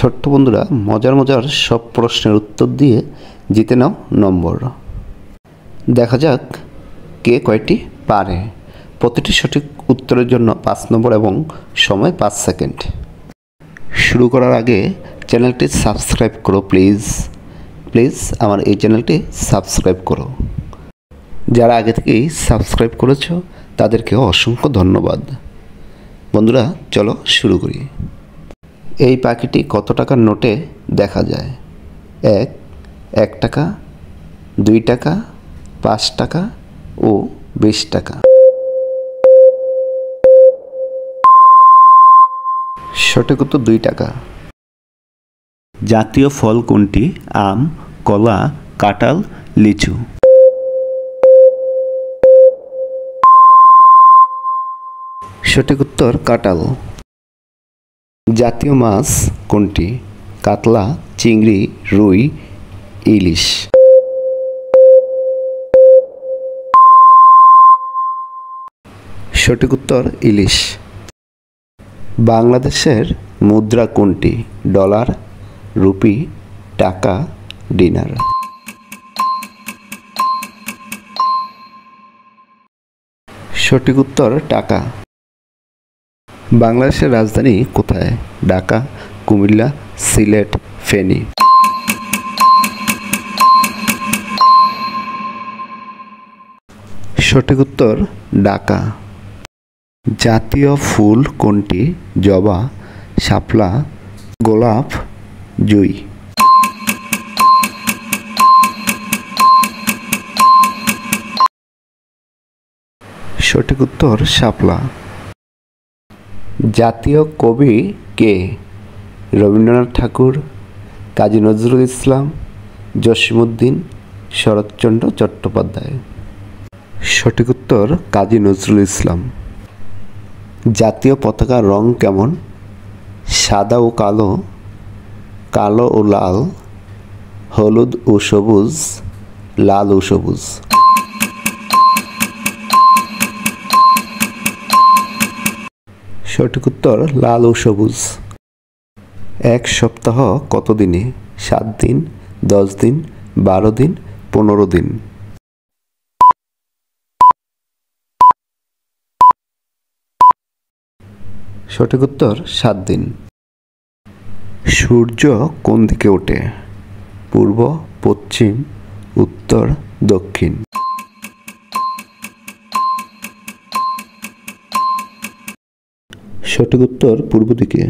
ছোট্ট বন্ধুরা, মজার মজার সব প্রশ্নের উত্তর দিয়ে জিতে নাও নম্বর। দেখা যাক কে কয়টি পারে। প্রতিটি সঠিক উত্তরের জন্য 5 নম্বর এবং সময় 5 সেকেন্ড। শুরু করার আগে চ্যানেলটি সাবস্ক্রাইব করো প্লিজ। আমার এই চ্যানেলটি সাবস্ক্রাইব করো। যারা আগে থেকেই সাবস্ক্রাইব করেছো তাদেরকে অসংখ্য ধন্যবাদ। বন্ধুরা চলো শুরু করি। এই পাখিটি কত টাকার নোটে দেখা যায়? 1 টাকা, 2 টাকা, 5 টাকা ও 20 টাকা। সঠিক উত্তর 2 টাকা। জাতীয় ফল কোনটি? আম, কলা, কাঁঠাল, লিচু। সঠিক উত্তর কাঁঠাল। জাতীয় মাছ কোনটি? কাতলা, চিংড়ি, রুই, ইলিশ। সঠিক উত্তর ইলিশ। বাংলাদেশের মুদ্রা কোনটি? ডলার, রুপি, টাকা, ডিনার। সঠিক উত্তর টাকা। বাংলাদেশের রাজধানী কোথায়? ঢাকা, কুমিল্লা, সিলেট, ফেনী। সঠিক উত্তর ঢাকা। জাতীয় ফুল কোনটি? জবা, শাপলা, গোলাপ, জুঁই। সঠিক উত্তর শাপলা। জাতীয় কবি কে? রবীন্দ্রনাথ ঠাকুর, কাজী নজরুল ইসলাম, জসীমউদ্দিন, শরৎচন্দ্র চট্টোপাধ্যায়। সঠিক উত্তর কাজী নজরুল ইসলাম। জাতীয় পতাকার রং কেমন? সাদা ও কালো, কালো ও লাল, হলুদ ও সবুজ, লাল ও সবুজ। সঠিক উত্তর লাল ও সবুজ। এক সপ্তাহ কত দিনে? 7 দিন, 10 দিন, 12 দিন, 15 দিন। সঠিক উত্তর 7 দিন। সূর্য কোন দিকে ওঠে? পূর্ব, পশ্চিম, উত্তর, দক্ষিণ। সঠিক উত্তর পূর্ব দিকে।